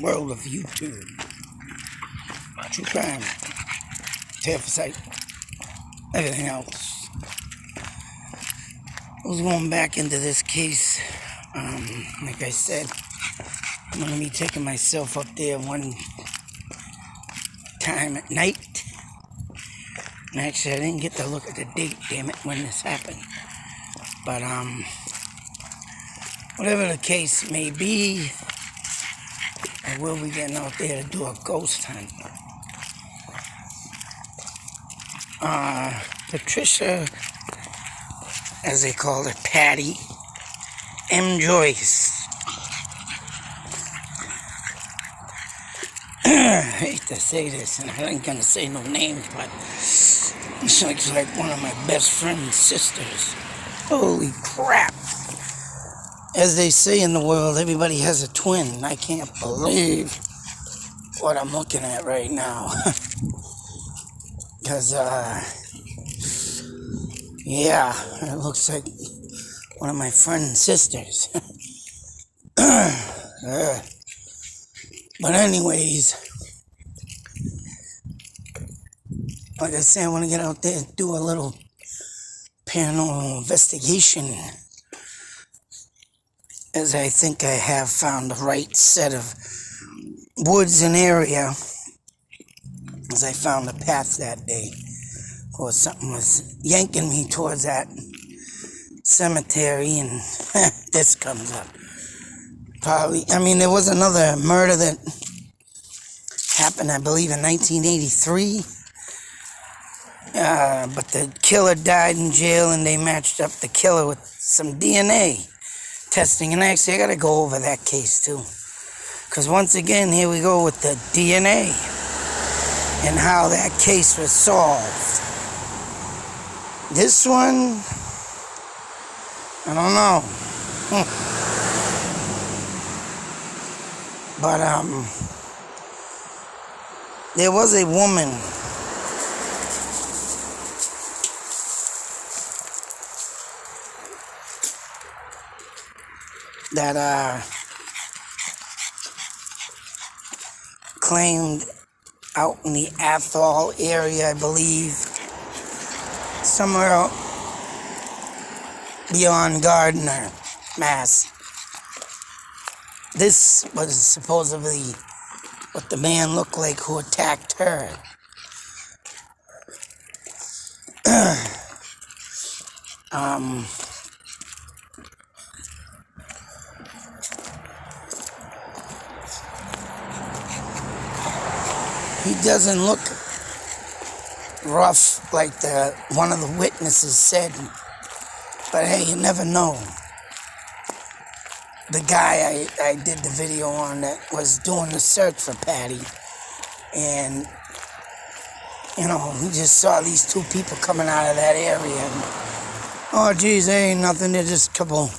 World of YouTube. True crime. Terrible sight. Everything else. I was going back into this case. Like I said, I'm going to be taking myself up there one time at night. And actually, I didn't get to look at the date, damn it, when this happened. But, whatever the case may be, I will be getting out there to do a ghost hunt. Patricia, as they call her, Patty, M. Joyce. I hate to say this, and I ain't gonna say no names, but she's like one of my best friend's sisters. Holy crap. As they say in the world, everybody has a twin. I can't believe what I'm looking at right now. Because, yeah, it looks like one of my friend's sisters. But anyways, like I said, I want to get out there and do a little paranormal investigation, as I think I have found the right set of woods and area, as I found the path that day, or something was yanking me towards that cemetery, and this comes up. Probably, I mean, there was another murder that happened, I believe, in 1983, but the killer died in jail, and they matched up the killer with some DNA testing, and actually I gotta go over that case too, because once again, here we go with the DNA and how that case was solved. This one, I don't know. But there was a woman that claimed out in the Athol area, I believe, somewhere out beyond Gardner, Mass. This was supposedly what the man looked like who attacked her. He doesn't look rough like one of the witnesses said, but hey, you never know. The guy I did the video on that was doing the search for Patty, and, you know, he just saw these two people coming out of that area, and, oh, geez, they ain't nothing, they're just a couple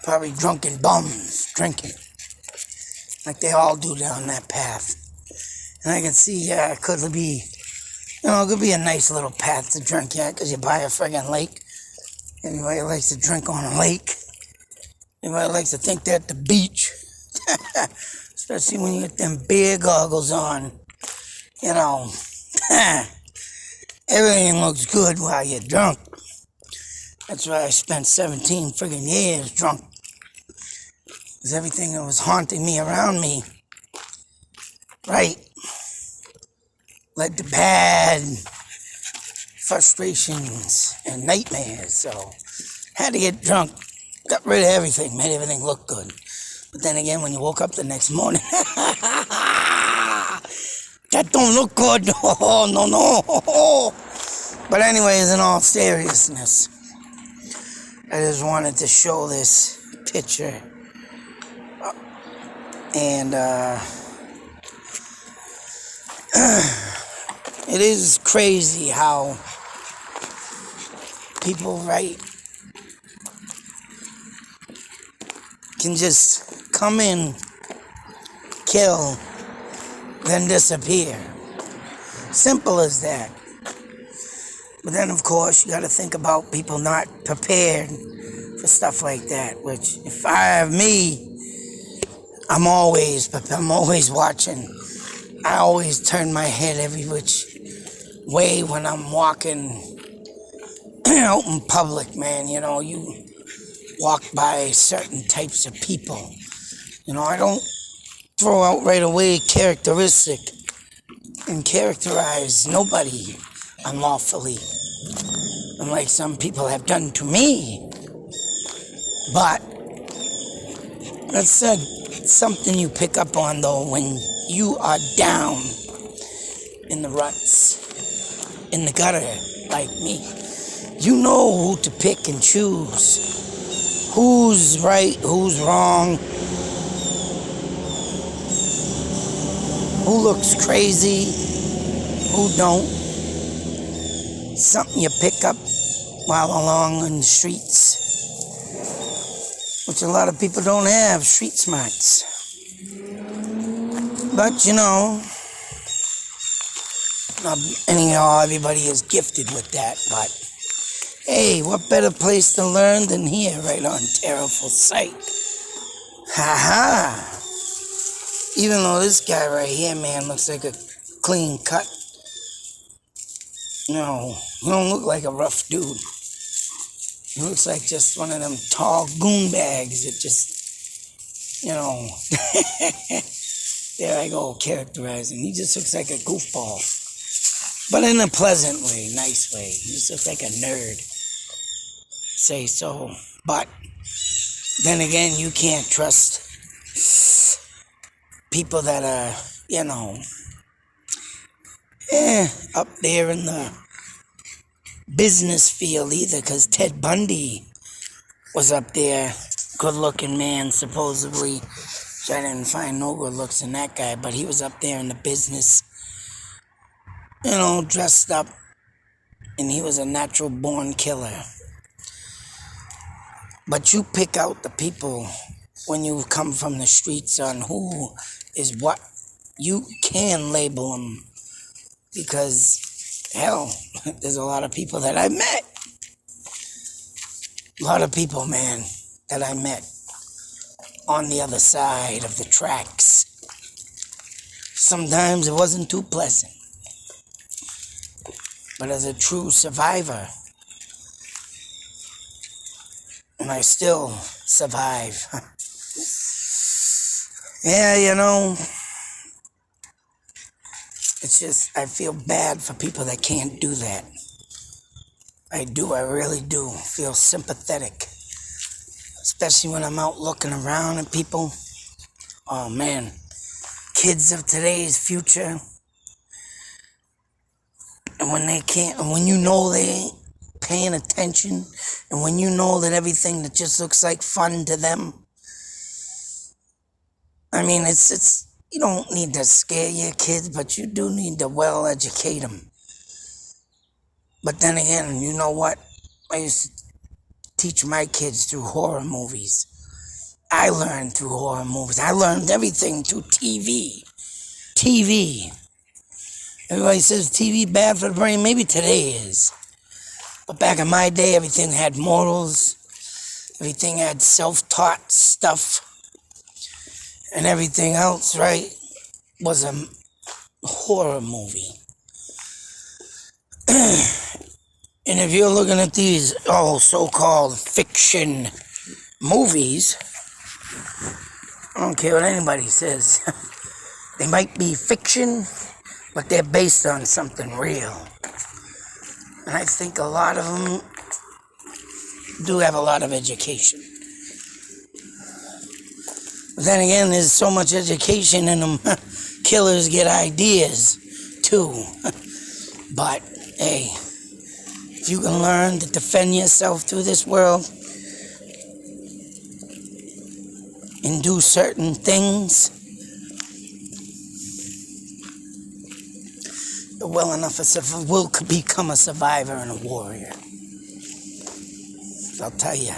probably drunken bums drinking, like they all do down that path. And I can see, it could be, you know, it could be a nice little path to drink at, because you're by a friggin' lake. Everybody likes to drink on a lake. Everybody likes to think they're at the beach, especially when you get them beer goggles on, you know. Everything looks good while you're drunk. That's why I spent 17 friggin' years drunk, because everything that was haunting me around me, right, led to bad frustrations and nightmares. So, had to get drunk. Got rid of everything, made everything look good. But then again, when you woke up the next morning, that don't look good. Oh, no. But anyways, in all seriousness, I just wanted to show this picture. And, it is crazy how people can just come in, kill, then disappear. Simple as that. But then, of course, you got to think about people not prepared for stuff like that. Which, if I have me, I'm always watching. I always turn my head every which way when I'm walking out in public, man. You know, you walk by certain types of people. You know, I don't throw out right away and characterize nobody unlawfully, unlike some people have done to me. But that's something you pick up on, though, when you are down in the ruts, in the gutter, like me. You know who to pick and choose. Who's right, who's wrong, who looks crazy, who don't. Something you pick up while along in the streets, which a lot of people don't have, street smarts. But, you know, anyhow, everybody is gifted with that. But, hey, what better place to learn than here, right on Terrible Sight? Ha-ha! Even though this guy right here, man, looks like a clean cut. No, he don't look like a rough dude. He looks like just one of them tall goon bags that just, you know, there I go, characterizing. He just looks like a goofball. But in a pleasant way, nice way. He just looks like a nerd. Say so. But then again, you can't trust people that are, you know, up there in the business field either, because Ted Bundy was up there, good-looking man, supposedly. Which I didn't find no good looks in that guy, but he was up there in the business, you know, dressed up, and he was a natural-born killer. But you pick out the people when you come from the streets on who is what. You can label them, because, hell, there's a lot of people that I met. A lot of people, man, that I met on the other side of the tracks. Sometimes it wasn't too pleasant. But as a true survivor, and I still survive. Yeah, you know, it's just, I feel bad for people that can't do that. I do, I really do feel sympathetic. Especially when I'm out looking around at people. Oh man, kids of today's future. And when they can't, and when you know they ain't paying attention, and when you know that everything that just looks like fun to them, I mean, it's you don't need to scare your kids, but you do need to well educate them. But then again, you know what? I used to teach my kids through horror movies. I learned through horror movies. I learned everything through TV. TV. Everybody says TV bad for the brain. Maybe today is. But back in my day, everything had morals. Everything had self-taught stuff. And everything else, right, was a horror movie. And if you're looking at these so-called fiction movies, I don't care what anybody says. They might be fiction, but they're based on something real. And I think a lot of them do have a lot of education. But then again, there's so much education in them. Killers get ideas, too. But, hey, if you can learn to defend yourself through this world and do certain things, you're well enough will become a survivor and a warrior. I'll tell you.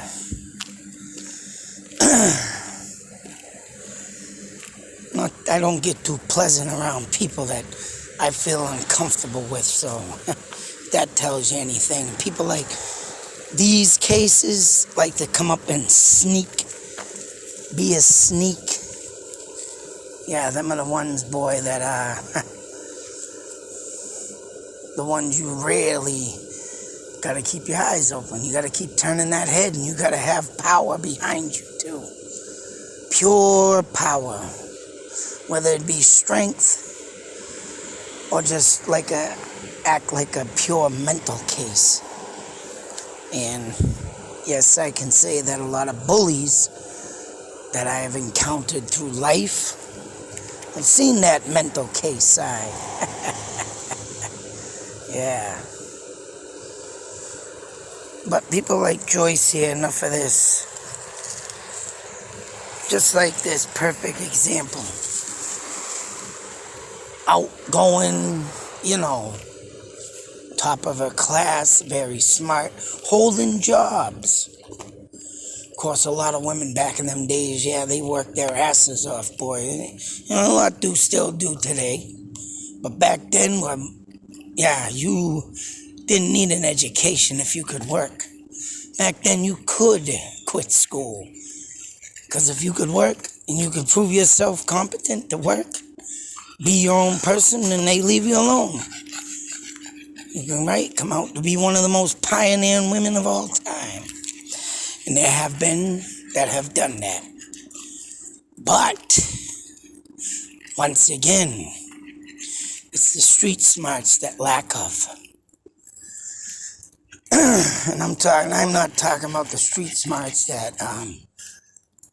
I don't get too pleasant around people that I feel uncomfortable with, so that tells you anything. People like these cases like to come up and be a sneak. Yeah, them are the ones, boy, that are the ones you really gotta keep your eyes open. You gotta keep turning that head, and you gotta have power behind you too. Pure power, whether it be strength or just act like a pure mental case. And yes, I can say that a lot of bullies that I have encountered through life, I've seen that mental case side. Yeah. But people like Joyce here, enough of this. Just like this perfect example. Outgoing, top of her class, very smart, holding jobs. Of course, a lot of women back in them days, yeah, they worked their asses off, boy. A lot still do today. But back then, yeah, you didn't need an education if you could work. Back then, you could quit school. Because if you could work and you could prove yourself competent to work, be your own person, then they leave you alone. You can, come out to be one of the most pioneering women of all time. And there have been that have done that. But, once again, it's the street smarts that lack of. And I'm not talking about the street smarts that,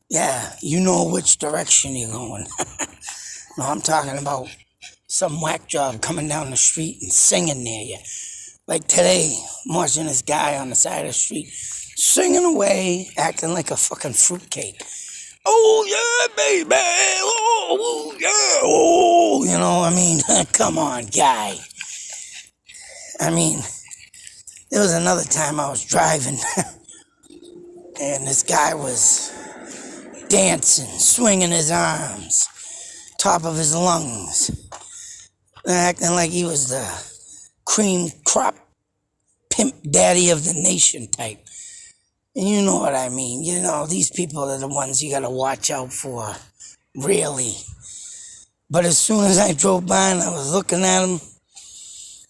yeah, you know which direction you're going. No, I'm talking about some whack job coming down the street and singing near you. Like today, I'm watching this guy on the side of the street singing away, acting like a fucking fruitcake. Oh, yeah, baby. Oh, yeah. Oh, come on, guy. There was another time I was driving, and this guy was dancing, swinging his arms, top of his lungs, acting like he was the cream crop pimp daddy of the nation type. And you know what I mean. These people are the ones you gotta watch out for, really. But as soon as I drove by and I was looking at him,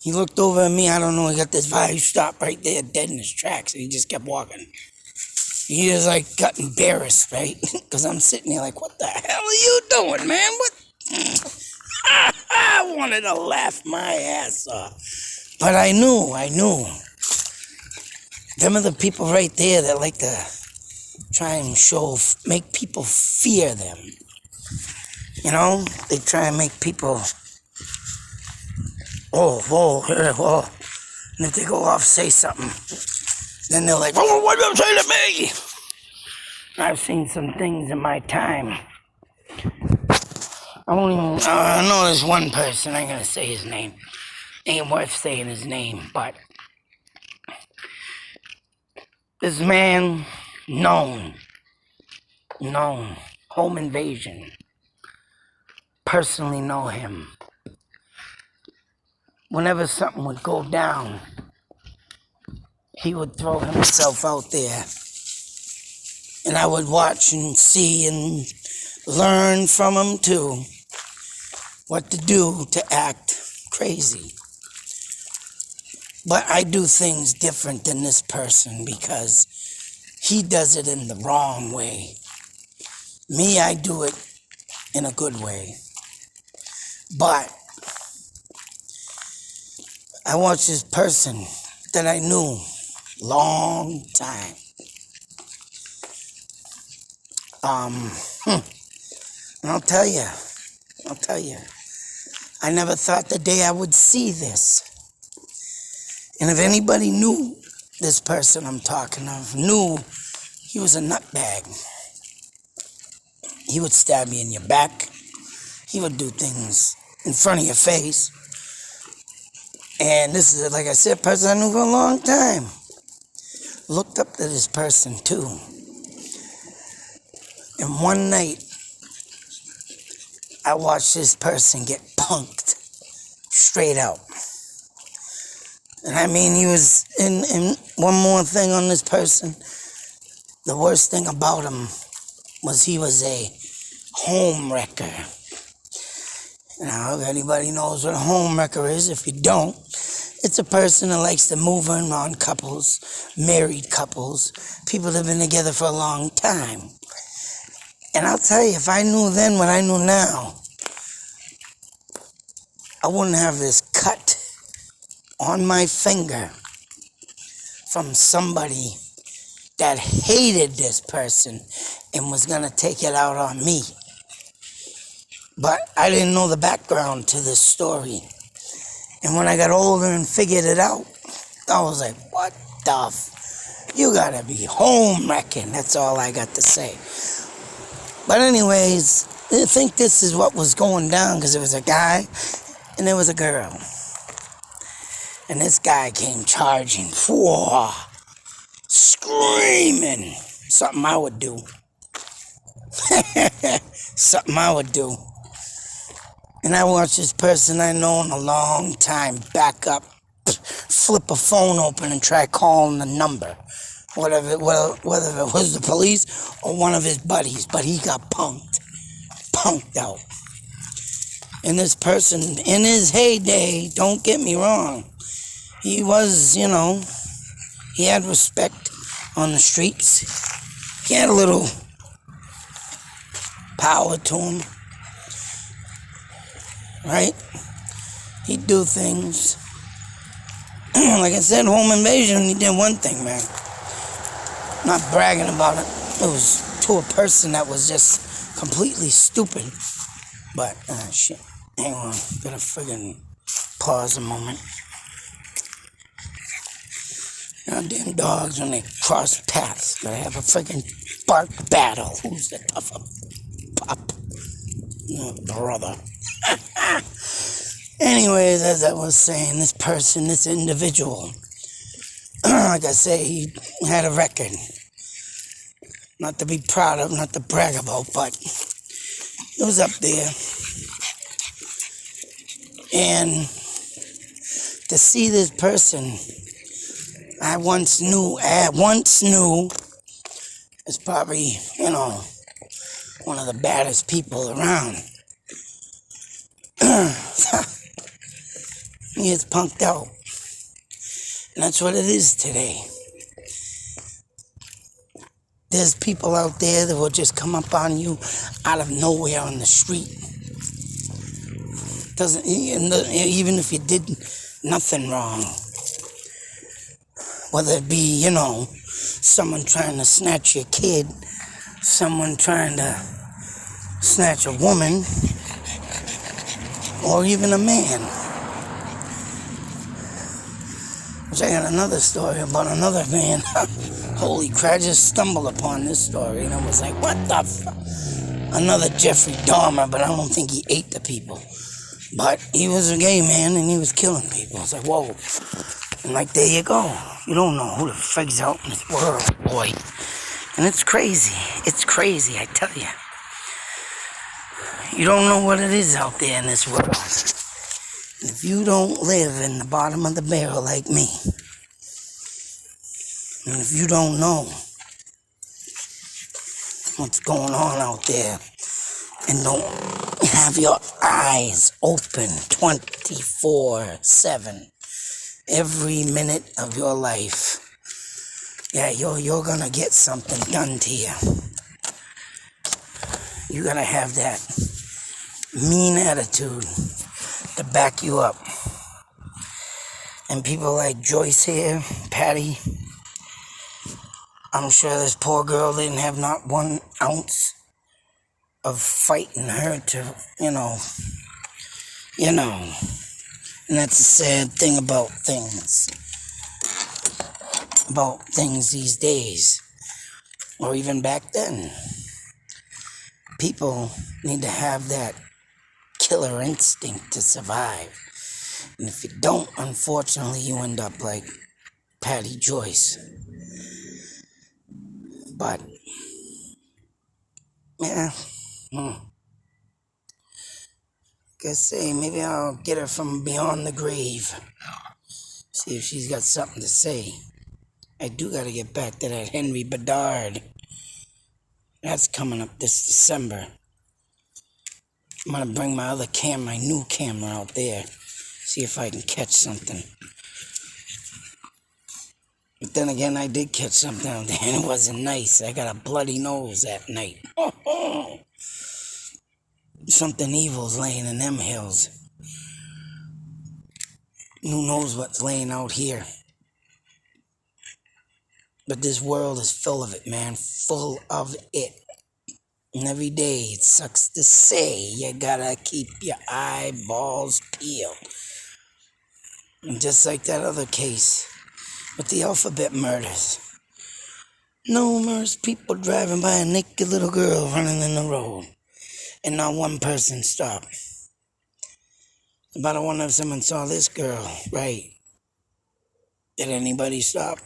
he looked over at me. I don't know, he got this vibe. He stopped right there dead in his tracks, and he just kept walking. He just got embarrassed, right? Because I'm sitting there like, what the hell are you doing, man? What? I wanted to laugh my ass off. But I knew. Them are the people right there that like to try and make people fear them. They try and make people, whoa. And if they go off, say something, then they're like, whoa, what are you saying to me? I've seen some things in my time. I know there's one person, I ain't gonna say his name. Ain't worth saying his name, but this man, known, home invasion, personally know him. Whenever something would go down, he would throw himself out there. And I would watch and see and learn from him too, what to do to act crazy. But I do things different than this person because he does it in the wrong way. Me, I do it in a good way. But I watched this person that I knew long time. And I'll tell you, I never thought the day I would see this. And if anybody knew this person I'm talking of, knew he was a nutbag. He would stab you in your back. He would do things in front of your face. And this is, like I said, a person I knew for a long time. Looked up to this person too. And one night, I watched this person get punked straight out. And I mean, he was in one more thing on this person. The worst thing about him was he was a home wrecker. Now, if anybody knows what a home wrecker is, if you don't, it's a person that likes to move in on couples, married couples, people that have been together for a long time. And I'll tell you, if I knew then what I know now, I wouldn't have this cut on my finger from somebody that hated this person and was going to take it out on me. But I didn't know the background to this story. And when I got older and figured it out, I was like, what the you gotta be home wrecking. That's all I got to say. But anyways, I think this is what was going down, because there was a guy and there was a girl. And this guy came charging, whoa, screaming. Something I would do. Something I would do. And I watched this person I know in a long time back up, flip a phone open and try calling the number. Whether it was the police or one of his buddies, but he got punked out. And this person, in his heyday, don't get me wrong, he was, he had respect on the streets. He had a little power to him, right? He'd do things. Like I said, home invasion, he did one thing, man. Not bragging about it. It was to a person that was just completely stupid. But, shit. Hang on. Gotta friggin' pause a moment. Goddamn dogs, when they cross paths, gotta have a friggin' bark battle. Who's the tougher pup? Brother. Anyways, as I was saying, this person, this individual, like I say, he had a record. Not to be proud of, not to brag about, but it was up there. And to see this person I once knew is probably, one of the baddest people around. He gets punked out. And that's what it is today. There's people out there that will just come up on you out of nowhere on the street. Even if you did nothing wrong. Whether it be, someone trying to snatch your kid, someone trying to snatch a woman, or even a man. Which I got another story about another man. Holy crap, I just stumbled upon this story and I was like, what the fuck? Another Jeffrey Dahmer, but I don't think he ate the people. But he was a gay man and he was killing people. I was like, whoa. And like, there you go. You don't know who the frig's out in this world, boy. And it's crazy. It's crazy, I tell you. You don't know what it is out there in this world. And if you don't live in the bottom of the barrel like me, and if you don't know what's going on out there, and don't have your eyes open 24/7, every minute of your life, yeah, you're gonna get something done to you. You gotta have that mean attitude to back you up. And people like Joyce here, Patty, I'm sure this poor girl didn't have not 1 ounce of fighting her to, and that's the sad thing about things these days, or even back then. People need to have that killer instinct to survive. And if you don't, unfortunately, you end up like Patty Joyce. But, yeah, guess maybe I'll get her from beyond the grave. See if she's got something to say. I do got to get back to that Henry Bedard. That's coming up this December. I'm going to bring my other camera, my new camera out there. See if I can catch something. But then again, I did catch something out there and it wasn't nice. I got a bloody nose that night. Something evil's laying in them hills. Who knows what's laying out here? But this world is full of it, man. Full of it. And every day it sucks to say you gotta keep your eyeballs peeled. And just like that other case with the alphabet murders. Numerous people driving by a naked little girl running in the road. And not one person stopped. But I wonder if someone saw this girl, right? Did anybody stop?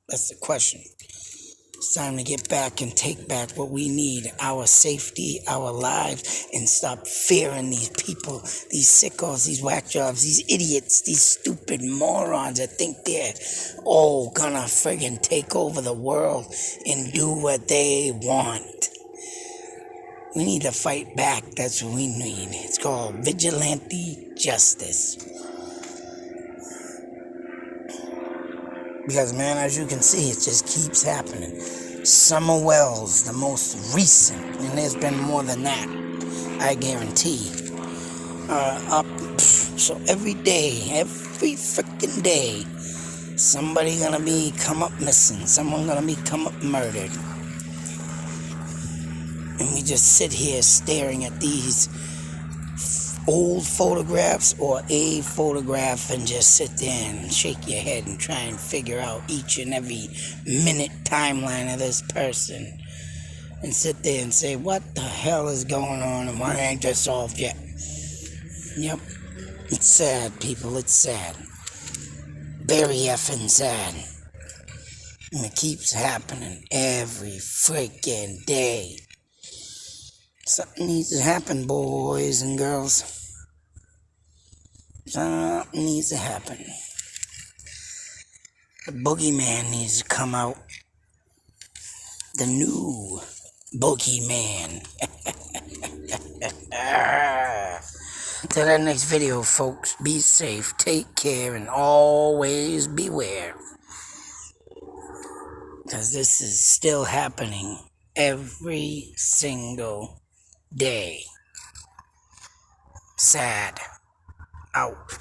That's the question. It's time to get back and take back what we need, our safety, our lives, and stop fearing these people, these sickos, these whack jobs, these idiots, these stupid morons that think they're gonna friggin' take over the world and do what they want. We need to fight back. That's what we need. It's called vigilante justice. Because, man, as you can see, it just keeps happening. Summer Wells, the most recent, and there's been more than that, I guarantee, up. So every day, every freaking day, somebody gonna be come up missing. Someone gonna be come up murdered. And we just sit here staring at these old photographs or a photograph and just sit there and shake your head and try and figure out each and every minute timeline of this person and sit there and say, what the hell is going on and why ain't this solved yet? Yep. It's sad, people. It's sad. Very effing sad. And it keeps happening every freaking day. Something needs to happen, boys and girls. Something needs to happen. The boogeyman needs to come out. The new boogeyman. Till that next video, folks, be safe, take care, and always beware. Because this is still happening every single day. Sad. Out.